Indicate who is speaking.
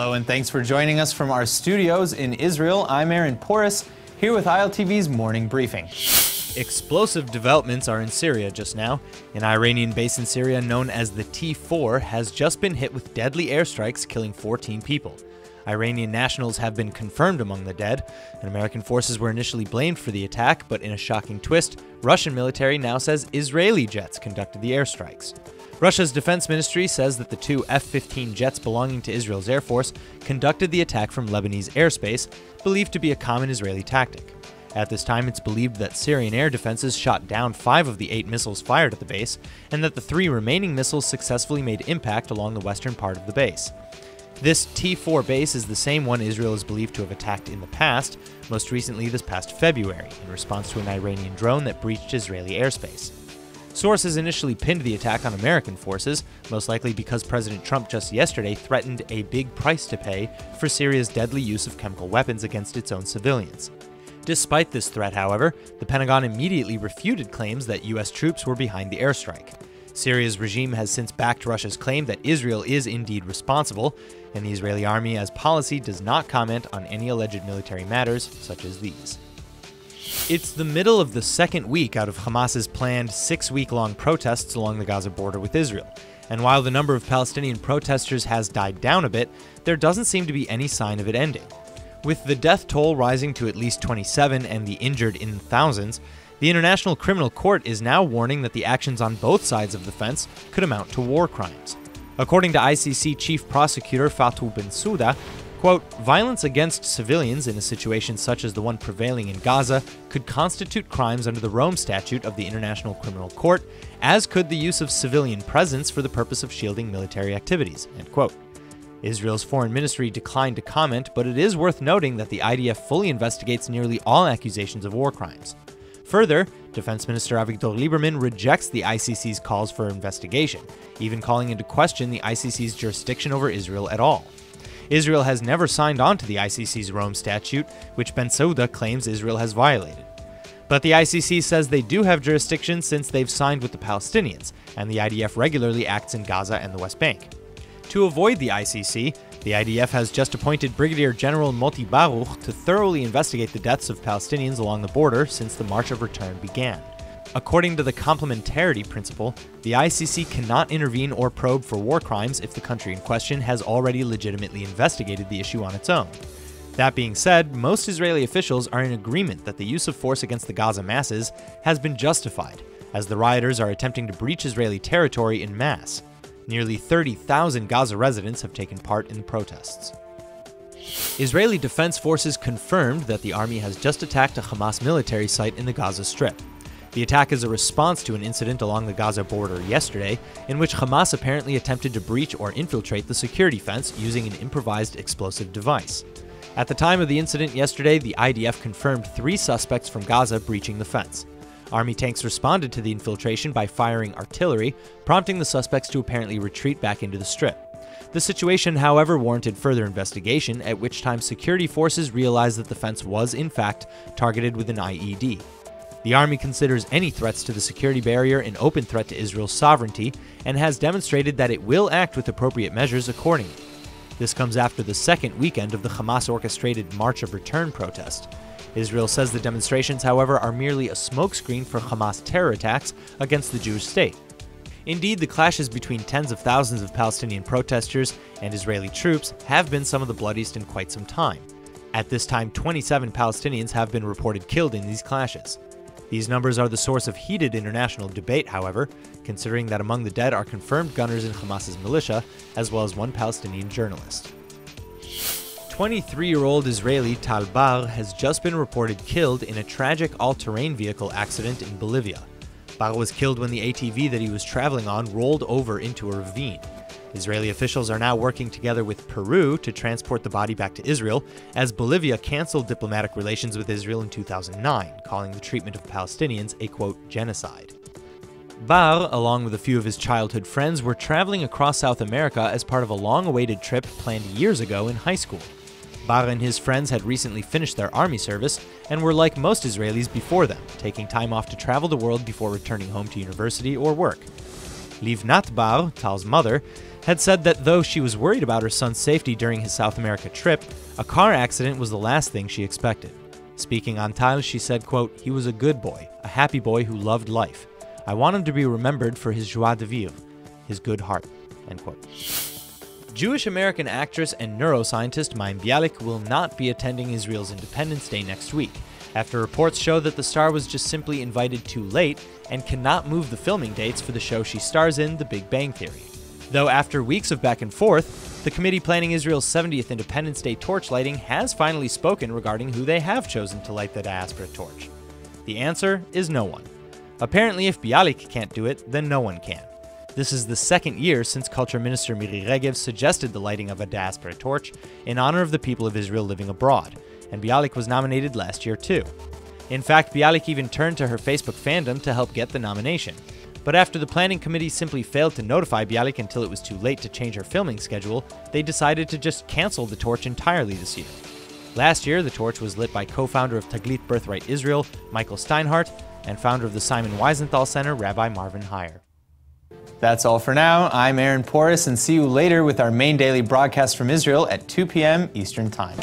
Speaker 1: Hello and thanks for joining us from our studios in Israel. I'm Aaron Porras, here with ILTV's morning briefing. Explosive developments are in Syria just now. An Iranian base in Syria known as the T4 has just been hit with deadly airstrikes, killing 14 people. Iranian nationals have been confirmed among the dead, and American forces were initially blamed for the attack, but in a shocking twist, Russian military now says Israeli jets conducted the airstrikes. Russia's defense ministry says that the two F-15 jets belonging to Israel's Air Force conducted the attack from Lebanese airspace, believed to be a common Israeli tactic. At this time, it's believed that Syrian air defenses shot down 5 of the 8 missiles fired at the base, and that the 3 remaining missiles successfully made impact along the western part of the base. This T-4 base is the same one Israel is believed to have attacked in the past, most recently this past February, in response to an Iranian drone that breached Israeli airspace. Sources initially pinned the attack on American forces, most likely because President Trump just yesterday threatened a big price to pay for Syria's deadly use of chemical weapons against its own civilians. Despite this threat, however, the Pentagon immediately refuted claims that U.S. troops were behind the airstrike. Syria's regime has since backed Russia's claim that Israel is indeed responsible, and the Israeli army as policy does not comment on any alleged military matters such as these. It's the middle of the second week out of Hamas's planned 6-week-long protests along the Gaza border with Israel, and while the number of Palestinian protesters has died down a bit, there doesn't seem to be any sign of it ending. With the death toll rising to at least 27 and the injured in thousands, the International Criminal Court is now warning that the actions on both sides of the fence could amount to war crimes. According to ICC Chief Prosecutor Fatou Bensouda, quote, "Violence against civilians in a situation such as the one prevailing in Gaza could constitute crimes under the Rome Statute of the International Criminal Court, as could the use of civilian presence for the purpose of shielding military activities," end quote. Israel's foreign ministry declined to comment, but it is worth noting that the IDF fully investigates nearly all accusations of war crimes. Further, Defense Minister Avigdor Lieberman rejects the ICC's calls for investigation, even calling into question the ICC's jurisdiction over Israel at all. Israel has never signed on to the ICC's Rome Statute, which Bensouda claims Israel has violated. But the ICC says they do have jurisdiction since they've signed with the Palestinians, and the IDF regularly acts in Gaza and the West Bank. To avoid the ICC, the IDF has just appointed Brigadier General Moti Baruch to thoroughly investigate the deaths of Palestinians along the border since the March of Return began. According to the complementarity principle, the ICC cannot intervene or probe for war crimes if the country in question has already legitimately investigated the issue on its own. That being said, most Israeli officials are in agreement that the use of force against the Gaza masses has been justified, as the rioters are attempting to breach Israeli territory en masse. Nearly 30,000 Gaza residents have taken part in the protests. Israeli Defense Forces confirmed that the army has just attacked a Hamas military site in the Gaza Strip. The attack is a response to an incident along the Gaza border yesterday, in which Hamas apparently attempted to breach or infiltrate the security fence using an improvised explosive device. At the time of the incident yesterday, the IDF confirmed 3 suspects from Gaza breaching the fence. Army tanks responded to the infiltration by firing artillery, prompting the suspects to apparently retreat back into the strip. The situation, however, warranted further investigation, at which time security forces realized that the fence was, in fact, targeted with an IED. The army considers any threats to the security barrier an open threat to Israel's sovereignty and has demonstrated that it will act with appropriate measures accordingly. This comes after the second weekend of the Hamas-orchestrated March of Return protest. Israel says the demonstrations, however, are merely a smokescreen for Hamas terror attacks against the Jewish state. Indeed, the clashes between tens of thousands of Palestinian protesters and Israeli troops have been some of the bloodiest in quite some time. At this time, 27 Palestinians have been reported killed in these clashes. These numbers are the source of heated international debate, however, considering that among the dead are confirmed gunners in Hamas's militia, as well as 1 Palestinian journalist. 23-year-old Israeli Tal Bar has just been reported killed in a tragic all-terrain vehicle accident in Bolivia. Bar was killed when the ATV that he was traveling on rolled over into a ravine. Israeli officials are now working together with Peru to transport the body back to Israel, as Bolivia canceled diplomatic relations with Israel in 2009, calling the treatment of Palestinians a, quote, genocide. Bar, along with a few of his childhood friends, were traveling across South America as part of a long-awaited trip planned years ago in high school. Bar and his friends had recently finished their army service and were like most Israelis before them, taking time off to travel the world before returning home to university or work. Livnat Bar, Tal's mother, had said that though she was worried about her son's safety during his South America trip, a car accident was the last thing she expected. Speaking on Tal, she said, quote, "He was a good boy, a happy boy who loved life. I want him to be remembered for his joie de vivre, his good heart," end quote. Jewish-American actress and neuroscientist Mayim Bialik will not be attending Israel's Independence Day next week, after reports show that the star was just simply invited too late and cannot move the filming dates for the show she stars in, The Big Bang Theory. Though after weeks of back and forth, the committee planning Israel's 70th Independence Day torch lighting has finally spoken regarding who they have chosen to light the diaspora torch. The answer is no one. Apparently, if Bialik can't do it, then no one can. This is the second year since Culture Minister Miri Regev suggested the lighting of a diaspora torch in honor of the people of Israel living abroad, and Bialik was nominated last year too. In fact, Bialik even turned to her Facebook fandom to help get the nomination. But after the planning committee simply failed to notify Bialik until it was too late to change her filming schedule, they decided to just cancel the torch entirely this year. Last year, the torch was lit by co-founder of Taglit Birthright Israel, Michael Steinhardt, and founder of the Simon Wiesenthal Center, Rabbi Marvin Heyer. That's all for now. I'm Aaron Porras, and see you later with our main daily broadcast from Israel at 2 p.m. Eastern Time.